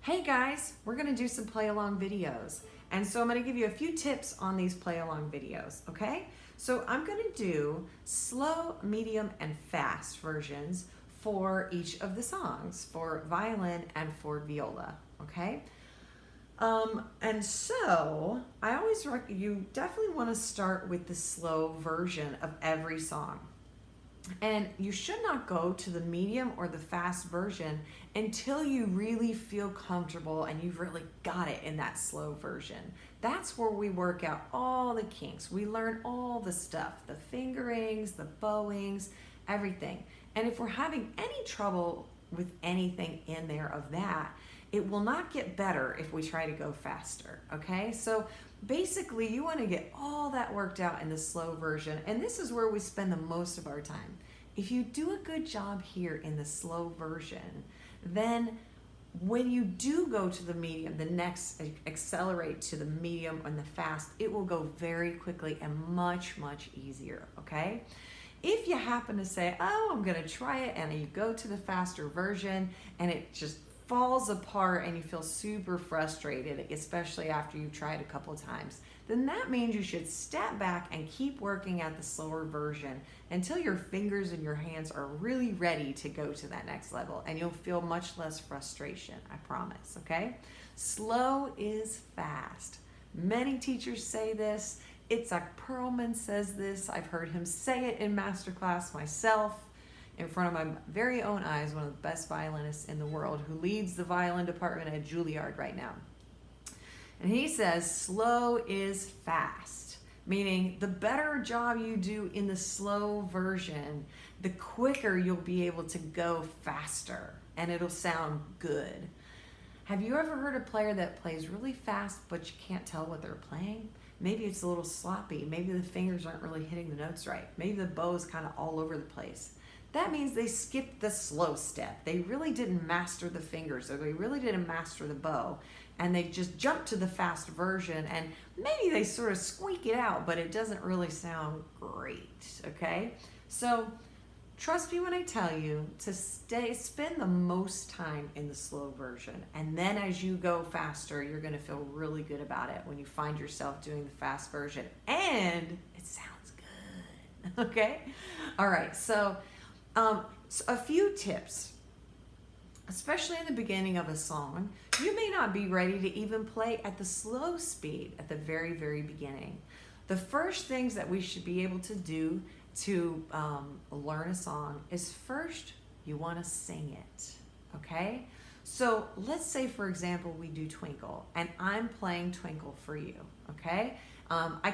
Hey guys, we're gonna do some play along videos. And so I'm gonna give you a few tips on these play along videos, okay? So I'm gonna do slow, medium, and fast versions for each of the songs, for violin and for viola, okay? And so I always you definitely wanna start with the slow version of every song. And you should not go to the medium or the fast version until you really feel comfortable and you've really got it in that slow version. That's where we work out all the kinks. We learn all the stuff, the fingerings, the bowings, everything. And if we're having any trouble with anything in there of that, it will not get better if we try to go faster, okay? So basically you want to get all that worked out in the slow version, and this is where we spend the most of our time. If you do a good job here in the slow version, then when you do go to the medium, the next accelerate to the medium and the fast, it will go very quickly and much easier, okay? If you happen to say, oh, I'm gonna try it, and you go to the faster version and it just falls apart and you feel super frustrated, especially after you've tried a couple of times, then that means you should step back and keep working at the slower version until your fingers and your hands are really ready to go to that next level, and you'll feel much less frustration, I promise, okay? Slow is fast. Many teachers say this. Itzhak Perlman says this. I've heard him say it in masterclass myself, in front of my very own eyes, one of the best violinists in the world who leads the violin department at Juilliard right now. And he says slow is fast, meaning the better job you do in the slow version, the quicker you'll be able to go faster and it'll sound good. Have you ever heard a player that plays really fast but you can't tell what they're playing? Maybe it's a little sloppy. Maybe the fingers aren't really hitting the notes right. Maybe the bow is kind of all over the place. That means they skipped the slow step. They really didn't master the fingers, or they really didn't master the bow, and they just jumped to the fast version, and maybe they sort of squeak it out, but it doesn't really sound great, okay? So trust me when I tell you to spend the most time in the slow version, and then as you go faster, you're gonna feel really good about it when you find yourself doing the fast version, and it sounds good, okay? All right, so a few tips, especially in the beginning of a song. You may not be ready to even play at the slow speed at the very beginning. The first things that we should be able to do to learn a song is first you want to sing it, okay? So let's say, for example, we do Twinkle, and I'm playing Twinkle for you, okay? I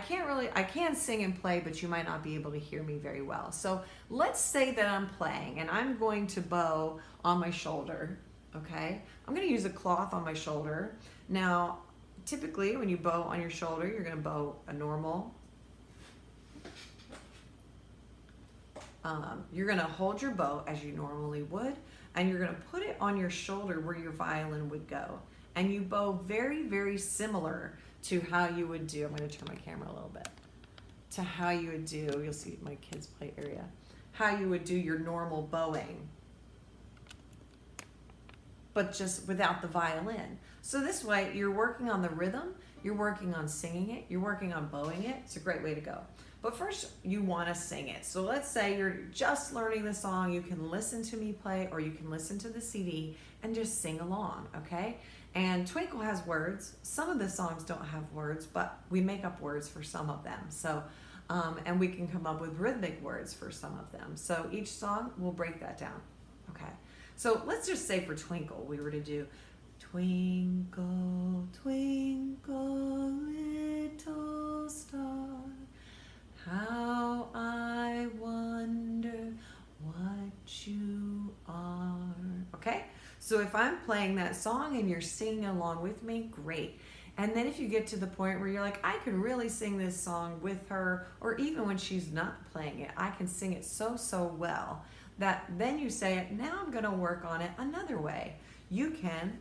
can sing and play, but you might not be able to hear me very well. So let's say that I'm playing and I'm going to bow on my shoulder, okay? I'm gonna use a cloth on my shoulder. Now, typically when you bow on your shoulder, you're gonna bow a normal. You're gonna hold your bow as you normally would, and you're gonna put it on your shoulder where your violin would go. And you bow very similar to how you would do, I'm going to turn my camera a little bit, to how you would do, you'll see my kids play area, how you would do your normal bowing, but just without the violin. So this way, you're working on the rhythm, you're working on singing it, you're working on bowing it. It's a great way to go. But first, you want to sing it. So let's say you're just learning the song, you can listen to me play, or you can listen to the CD and just sing along, okay? And Twinkle has words. Some of the songs don't have words, but we make up words for some of them. So, and we can come up with rhythmic words for some of them. So each song, we'll break that down, okay? So let's just say for Twinkle, we were to do, twinkle, twinkle, little star, how I wonder what you are, okay? So if I'm playing that song and you're singing along with me, great. And then if you get to the point where you're like, I can really sing this song with her, or even when she's not playing it, I can sing it so well, that then you say, now I'm gonna work on it another way. You can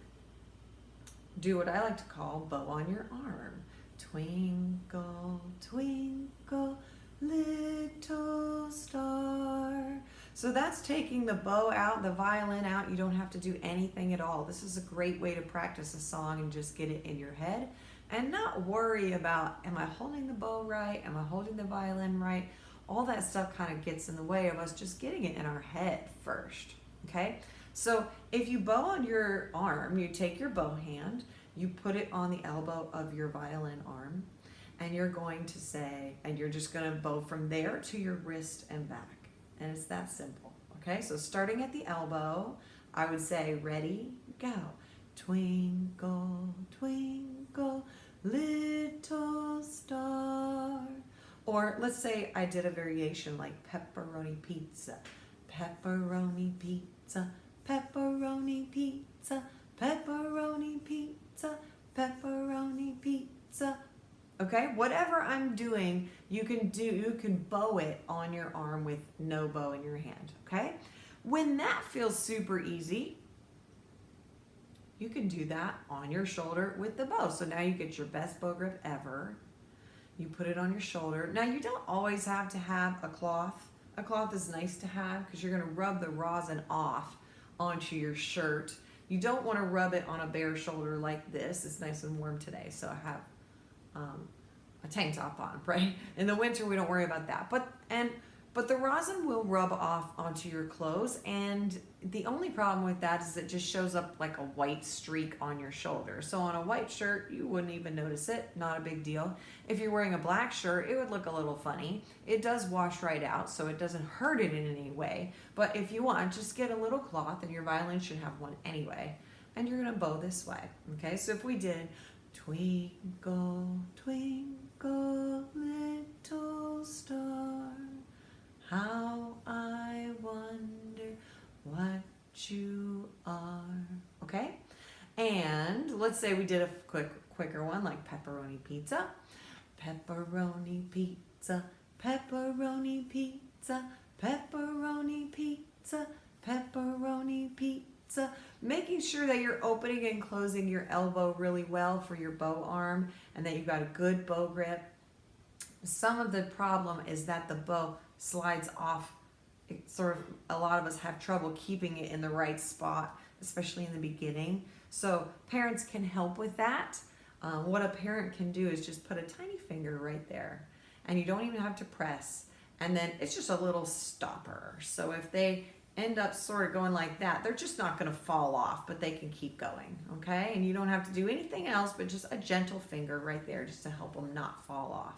do what I like to call bow on your arm. Twinkle, twinkle, little star. So that's taking the bow out, the violin out. You don't have to do anything at all. This is a great way to practice a song and just get it in your head and not worry about, am I holding the bow right? Am I holding the violin right? All that stuff kind of gets in the way of us just getting it in our head first, okay? So if you bow on your arm, you take your bow hand, you put it on the elbow of your violin arm, and you're going to say, and you're just going to bow from there to your wrist and back. And it's that simple, okay? So starting at the elbow, I would say, ready, go. Twinkle, twinkle, little star. Or let's say I did a variation like pepperoni pizza, pepperoni pizza, pepperoni pizza, pepperoni pizza, pepperoni pizza. Okay, whatever I'm doing, you can bow it on your arm with no bow in your hand, okay? When that feels super easy, you can do that on your shoulder with the bow. So now you get your best bow grip ever. You put it on your shoulder. Now you don't always have to have a cloth. A cloth is nice to have because you're gonna rub the rosin off onto your shirt. You don't wanna rub it on a bare shoulder like this. It's nice and warm today, so I have a tank top on, right? In the winter, we don't worry about that. But the rosin will rub off onto your clothes, and the only problem with that is it just shows up like a white streak on your shoulder. So on a white shirt, you wouldn't even notice it, not a big deal. If you're wearing a black shirt, it would look a little funny. It does wash right out, so it doesn't hurt it in any way. But if you want, just get a little cloth, and your violin should have one anyway, and you're gonna bow this way, okay? So if we did, twinkle, twinkle, little star, how I wonder what you are. Okay? And let's say we did a quicker one like pepperoni pizza. Pepperoni pizza, pepperoni pizza, pepperoni pizza, pepperoni pizza. Making sure that you're opening and closing your elbow really well for your bow arm and that you've got a good bow grip. Some of the problem is that the bow slides off. A lot of us have trouble keeping it in the right spot, especially in the beginning. So parents can help with that. What a parent can do is just put a tiny finger right there, and you don't even have to press. And then it's just a little stopper. So if they end up sort of going like that, they're just not going to fall off, but they can keep going, okay? And you don't have to do anything else but just a gentle finger right there just to help them not fall off.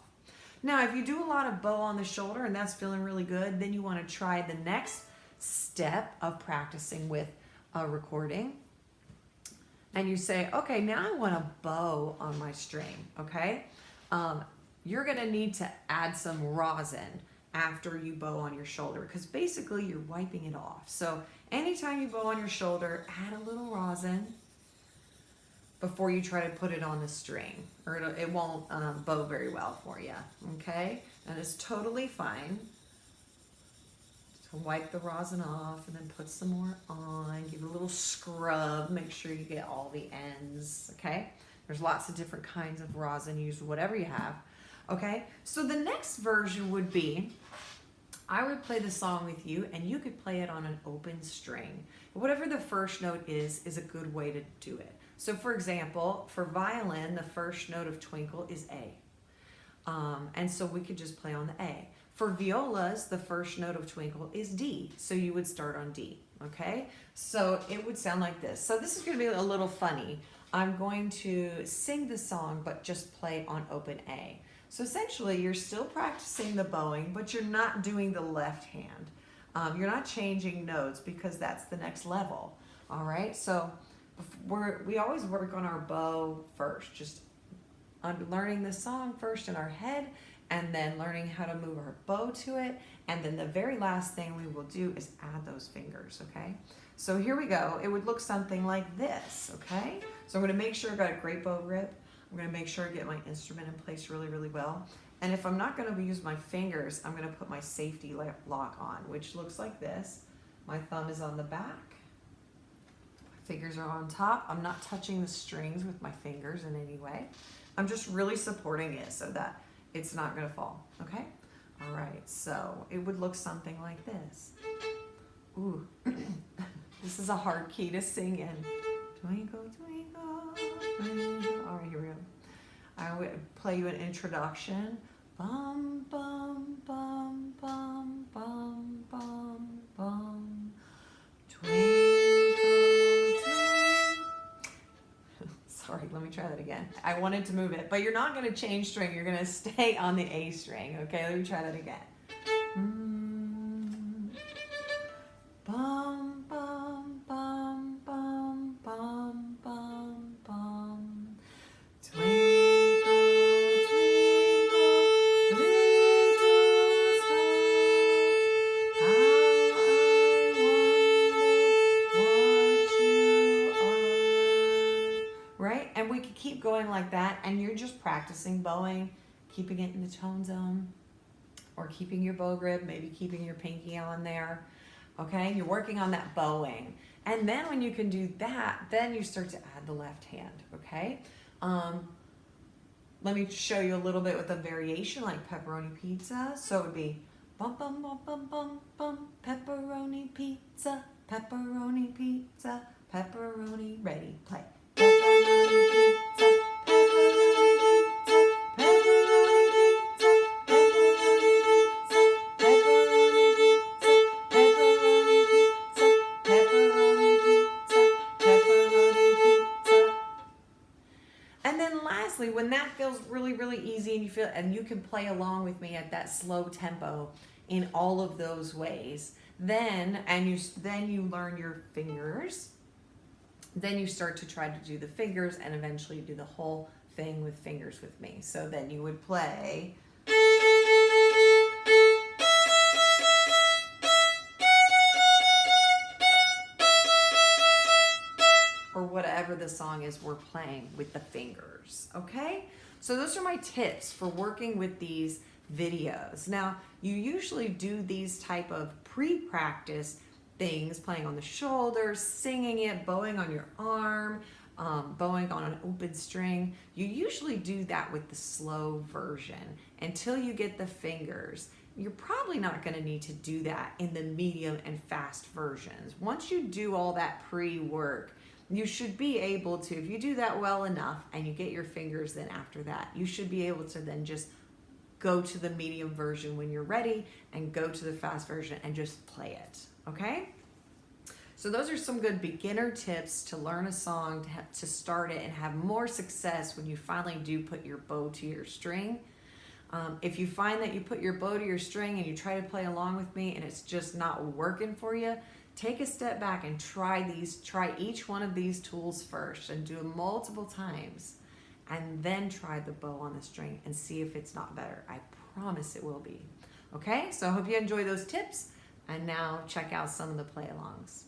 Now, if you do a lot of bow on the shoulder and that's feeling really good, then you want to try the next step of practicing with a recording. And you say, okay, now I want a bow on my string, okay? You're going to need to add some rosin after you bow on your shoulder because basically you're wiping it off. So anytime you bow on your shoulder, add a little rosin before you try to put it on the string, or it won't bow very well for you, okay? And it's totally fine to wipe the rosin off and then put some more on, give it a little scrub, make sure you get all the ends, okay? There's lots of different kinds of rosin, use whatever you have, okay? So the next version would be, I would play the song with you and you could play it on an open string. Whatever the first note is a good way to do it. So for example, for violin, the first note of twinkle is A. And so we could just play on the A. For violas, the first note of twinkle is D. So you would start on D, okay? So it would sound like this. So this is gonna be a little funny. I'm going to sing the song, but just play on open A. So essentially, you're still practicing the bowing, but you're not doing the left hand. You're not changing notes because that's the next level, all right? So we always work on our bow first, just learning the song first in our head and then learning how to move our bow to it. And then the very last thing we will do is add those fingers, okay? So here we go. It would look something like this, okay? So I'm gonna make sure I got a great bow grip. I'm gonna make sure I get my instrument in place really, really well. And if I'm not gonna use my fingers, I'm gonna put my safety lock on, which looks like this. My thumb is on the back. Fingers are on top. I'm not touching the strings with my fingers in any way. I'm just really supporting it so that it's not gonna fall, okay? All right, so it would look something like this. Ooh, this is a hard key to sing in. Twinkle, twinkle, twinkle. All right, here we go. I will play you an introduction. Bum, bum, bum, bum, bum, bum, bum. Twinkle, twinkle. Sorry, let me try that again. I wanted to move it, but you're not going to change string. You're going to stay on the A string. Okay, let me try that again. Bum, bum, bum, bum, bum, bum, bum. Twinkle, twinkle, little star, how I wonder what you are. Right? And we could keep going like that, and you're just practicing bowing, keeping it in the tone zone, or keeping your bow grip, maybe keeping your pinky on there. Okay, you're working on that bowing. And then when you can do that, then you start to add the left hand, okay? Let me show you a little bit with a variation like pepperoni pizza. So it would be bum, bum, bum, bum, bum, bum, pepperoni pizza, pepperoni pizza, pepperoni, ready, play. Pepperoni pizza, pepperoni pizza, pepperoni pizza, pepperoni pizza, pepperoni pizza, pepperoni pizza, pepperoni pizza, pepperoni pizza. And then lastly, when that feels really, really easy and you feel, and you can play along with me at that slow tempo in all of those ways, then you learn your fingers. Then you start to try to do the fingers and eventually do the whole thing with fingers with me. So then you would play. Or whatever the song is we're playing with the fingers, okay? So those are my tips for working with these videos. Now, you usually do these type of pre-practice things, playing on the shoulders, singing it, bowing on your arm, bowing on an open string. You usually do that with the slow version until you get the fingers. You're probably not going to need to do that in the medium and fast versions. Once you do all that pre-work, you should be able to, if you do that well enough and you get your fingers, then after that, you should be able to then just go to the medium version when you're ready and go to the fast version and just play it, okay? So those are some good beginner tips to learn a song, to start it and have more success when you finally do put your bow to your string. If you find that you put your bow to your string and you try to play along with me and it's just not working for you, take a step back and try each one of these tools first and do them multiple times, and then try the bow on the string and see if it's not better. I promise it will be. Okay, so I hope you enjoy those tips, and now check out some of the play-alongs.